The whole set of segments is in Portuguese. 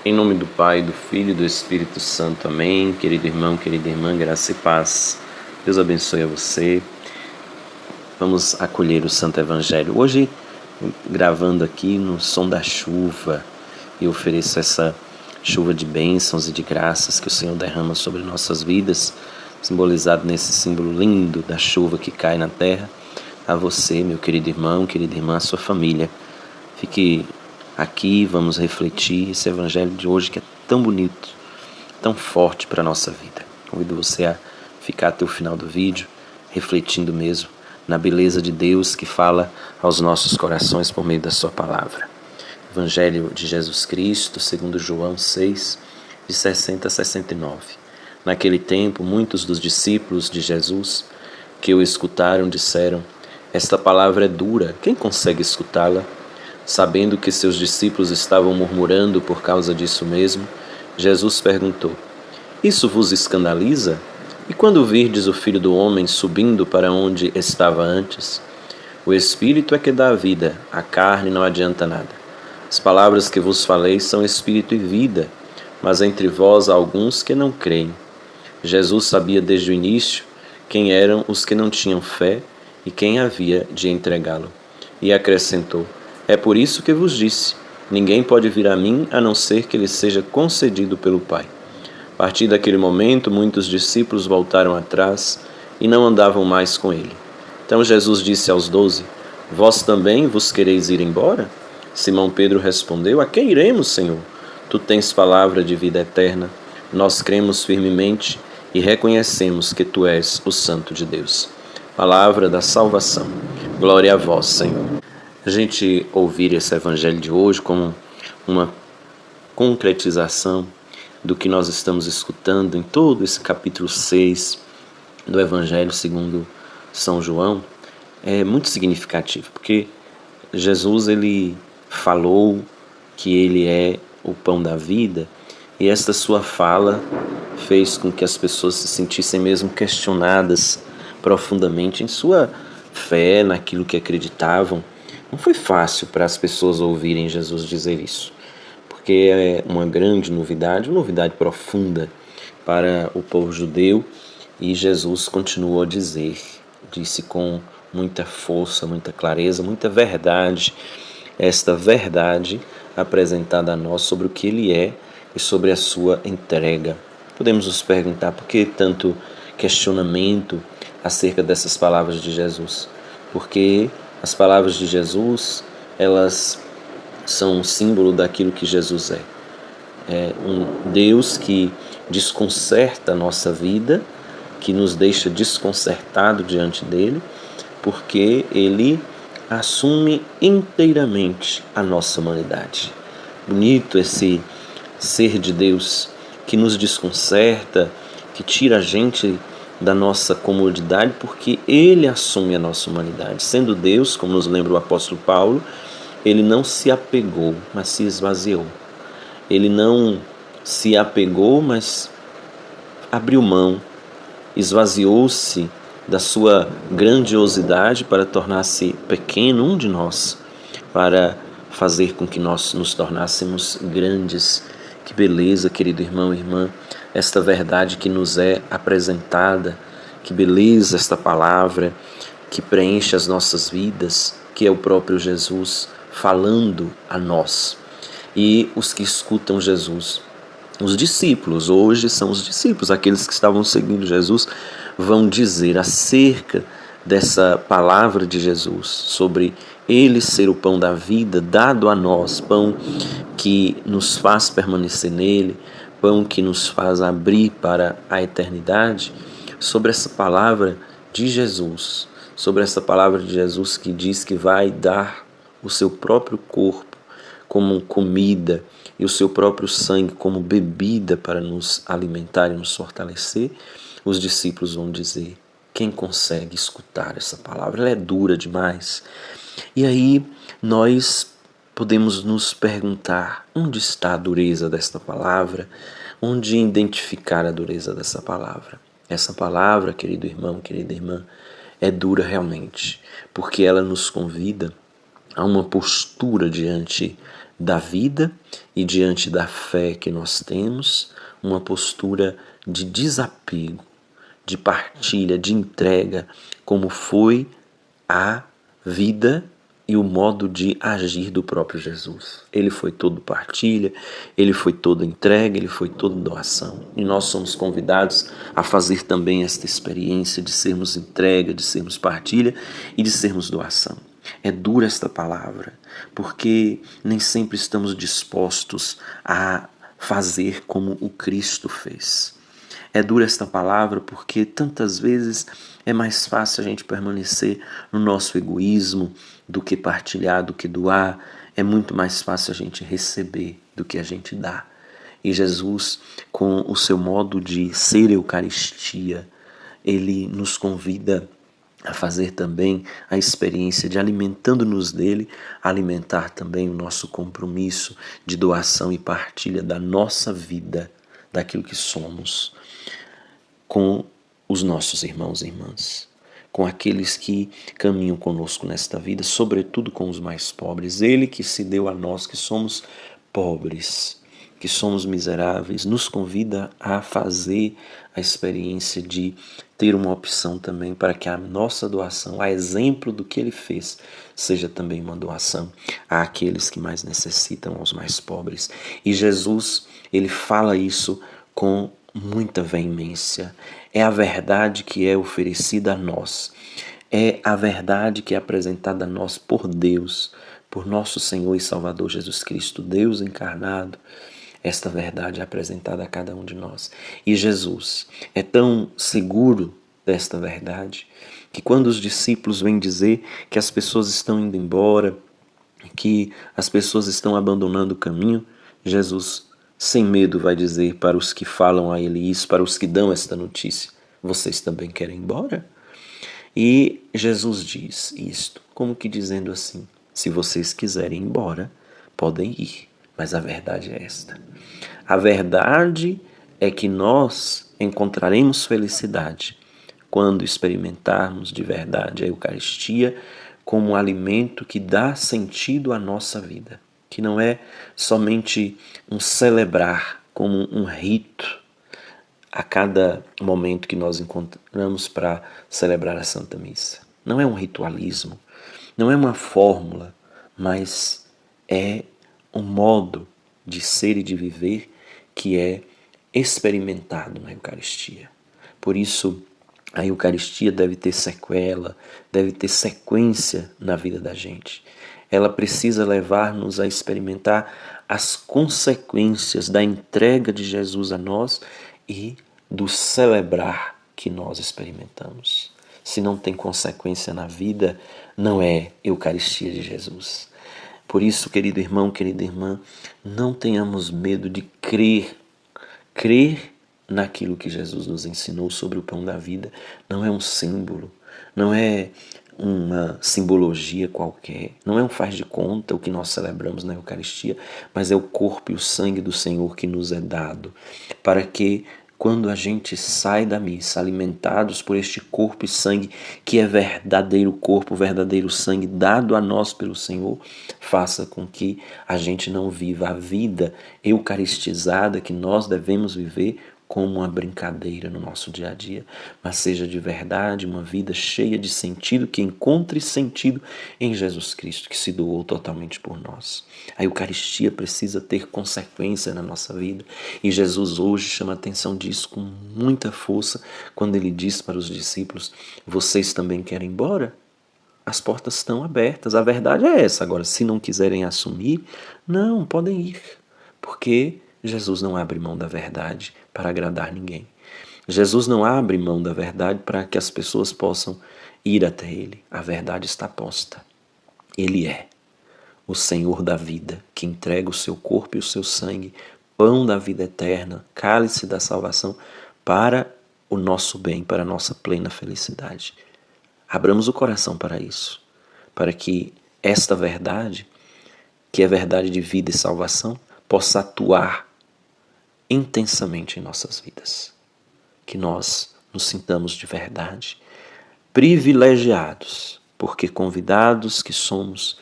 Em nome do Pai, do Filho e do Espírito Santo. Amém. Querido irmão, querida irmã, graça e paz. Deus abençoe a você. Vamos acolher o Santo Evangelho. Hoje, gravando aqui no som da chuva, e ofereço essa chuva de bênçãos e de graças que o Senhor derrama sobre nossas vidas, simbolizado nesse símbolo lindo da chuva que cai na terra, a você, meu querido irmão, querida irmã, a sua família. Fique aqui, vamos refletir esse Evangelho de hoje que é tão bonito, tão forte para a nossa vida. Convido você a ficar até o final do vídeo, refletindo mesmo na beleza de Deus que fala aos nossos corações por meio da sua palavra. Evangelho de Jesus Cristo, segundo João 6, de 60 a 69. Naquele tempo, muitos dos discípulos de Jesus que o escutaram disseram: "Esta palavra é dura, quem consegue escutá-la?" Sabendo que seus discípulos estavam murmurando por causa disso mesmo, Jesus perguntou: "Isso vos escandaliza? E quando virdes o Filho do Homem subindo para onde estava antes? O Espírito é que dá a vida, a carne não adianta nada. As palavras que vos falei são Espírito e vida, mas entre vós há alguns que não creem." Jesus sabia desde o início quem eram os que não tinham fé e quem havia de entregá-lo. E acrescentou: "É por isso que vos disse, ninguém pode vir a mim a não ser que lhe seja concedido pelo Pai." A partir daquele momento, muitos discípulos voltaram atrás e não andavam mais com ele. Então Jesus disse aos 12: "Vós também vos quereis ir embora?" Simão Pedro respondeu: "A quem iremos, Senhor? Tu tens palavra de vida eterna. Nós cremos firmemente e reconhecemos que Tu és o Santo de Deus." Palavra da salvação. Glória a vós, Senhor. A gente ouvir esse Evangelho de hoje como uma concretização do que nós estamos escutando em todo esse capítulo 6 do Evangelho segundo São João é muito significativo, porque Jesus ele falou que ele é o pão da vida, e esta sua fala fez com que as pessoas se sentissem mesmo questionadas profundamente em sua fé, naquilo que acreditavam. Não foi fácil para as pessoas ouvirem Jesus dizer isso, porque é uma grande novidade, uma novidade profunda para o povo judeu, e Jesus continuou a dizer, disse com muita força, muita clareza, muita verdade, esta verdade apresentada a nós sobre o que Ele é e sobre a sua entrega. Podemos nos perguntar por que tanto questionamento acerca dessas palavras de Jesus? Porque as palavras de Jesus, elas são um símbolo daquilo que Jesus é. É um Deus que desconcerta a nossa vida, que nos deixa desconcertado diante dele, porque ele assume inteiramente a nossa humanidade. Bonito esse ser de Deus que nos desconcerta, que tira a gente da nossa comodidade, porque ele assume a nossa humanidade. Sendo Deus, como nos lembra o apóstolo Paulo, ele não se apegou, mas se esvaziou. Ele não se apegou, mas abriu mão, esvaziou-se da sua grandiosidade para tornar-se pequeno, um de nós, para fazer com que nós nos tornássemos grandes. Que beleza, querido irmão e irmã, esta verdade que nos é apresentada, que beleza esta palavra que preenche as nossas vidas, que é o próprio Jesus falando a nós. E os que escutam Jesus, os discípulos, hoje são os discípulos, aqueles que estavam seguindo Jesus, vão dizer acerca dessa palavra de Jesus, sobre Ele ser o pão da vida dado a nós, pão que nos faz permanecer nele, pão que nos faz abrir para a eternidade, sobre essa palavra de Jesus, sobre essa palavra de Jesus que diz que vai dar o seu próprio corpo como comida e o seu próprio sangue como bebida para nos alimentar e nos fortalecer. Os discípulos vão dizer: quem consegue escutar essa palavra? Ela é dura demais. E aí nós podemos nos perguntar: onde está a dureza desta palavra? Onde identificar a dureza dessa palavra? Essa palavra, querido irmão, querida irmã, é dura realmente, porque ela nos convida a uma postura diante da vida e diante da fé que nós temos, uma postura de desapego, de partilha, de entrega, como foi a vida e o modo de agir do próprio Jesus. Ele foi todo partilha, ele foi toda entrega, ele foi toda doação. E nós somos convidados a fazer também esta experiência de sermos entrega, de sermos partilha e de sermos doação. É dura esta palavra, porque nem sempre estamos dispostos a fazer como o Cristo fez. É dura esta palavra porque tantas vezes é mais fácil a gente permanecer no nosso egoísmo do que partilhar, do que doar. É muito mais fácil a gente receber do que a gente dá. E Jesus, com o seu modo de ser Eucaristia, ele nos convida a fazer também a experiência de, alimentando-nos dele, alimentar também o nosso compromisso de doação e partilha da nossa vida, daquilo que somos, com os nossos irmãos e irmãs, com aqueles que caminham conosco nesta vida, sobretudo com os mais pobres. Ele que se deu a nós, que somos pobres, que somos miseráveis, nos convida a fazer a experiência de ter uma opção também para que a nossa doação, a exemplo do que ele fez, seja também uma doação àqueles que mais necessitam, aos mais pobres. E Jesus, ele fala isso com muita veemência. É a verdade que é oferecida a nós. É a verdade que é apresentada a nós por Deus, por nosso Senhor e Salvador Jesus Cristo, Deus encarnado. Esta verdade é apresentada a cada um de nós. E Jesus é tão seguro desta verdade que quando os discípulos vêm dizer que as pessoas estão indo embora, que as pessoas estão abandonando o caminho, Jesus, sem medo, vai dizer para os que falam a ele isso, para os que dão esta notícia: vocês também querem ir embora? E Jesus diz isto, como que dizendo assim: se vocês quiserem ir embora, podem ir, mas a verdade é esta. A verdade é que nós encontraremos felicidade quando experimentarmos de verdade a Eucaristia como um alimento que dá sentido à nossa vida, que não é somente um celebrar como um rito a cada momento que nós encontramos para celebrar a Santa Missa. Não é um ritualismo, não é uma fórmula, mas é um modo de ser e de viver que é experimentado na Eucaristia. Por isso, a Eucaristia deve ter sequela, deve ter sequência na vida da gente. Ela precisa levar-nos a experimentar as consequências da entrega de Jesus a nós e do celebrar que nós experimentamos. Se não tem consequência na vida, não é Eucaristia de Jesus. Por isso, querido irmão, querida irmã, não tenhamos medo de crer. Crer naquilo que Jesus nos ensinou sobre o pão da vida não é um símbolo, não é uma simbologia qualquer, não é um faz de conta o que nós celebramos na Eucaristia, mas é o corpo e o sangue do Senhor que nos é dado, para que quando a gente sai da missa alimentados por este corpo e sangue, que é verdadeiro corpo, verdadeiro sangue dado a nós pelo Senhor, faça com que a gente não viva a vida eucaristizada que nós devemos viver como uma brincadeira no nosso dia a dia, mas seja de verdade uma vida cheia de sentido, que encontre sentido em Jesus Cristo, que se doou totalmente por nós. A Eucaristia precisa ter consequência na nossa vida, e Jesus hoje chama a atenção disso com muita força, quando ele diz para os discípulos: vocês também querem ir embora? As portas estão abertas, a verdade é essa. Agora, se não quiserem assumir, não, podem ir, porque Jesus não abre mão da verdade para agradar ninguém. Jesus não abre mão da verdade para que as pessoas possam ir até Ele. A verdade está posta. Ele é o Senhor da vida, que entrega o seu corpo e o seu sangue, pão da vida eterna, cálice da salvação, para o nosso bem, para a nossa plena felicidade. Abramos o coração para isso, para que esta verdade, que é verdade de vida e salvação, possa atuar intensamente em nossas vidas. Que nós nos sintamos de verdade privilegiados, porque convidados que somos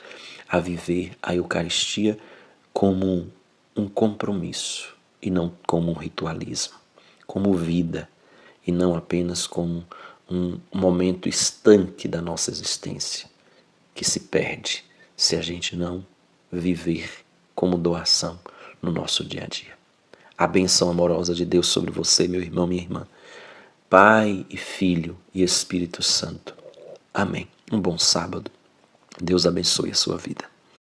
a viver a Eucaristia como um compromisso e não como um ritualismo, como vida e não apenas como um momento instante da nossa existência que se perde se a gente não viver como doação no nosso dia a dia. A bênção amorosa de Deus sobre você, meu irmão, minha irmã. Pai e Filho e Espírito Santo. Amém. Um bom sábado. Deus abençoe a sua vida.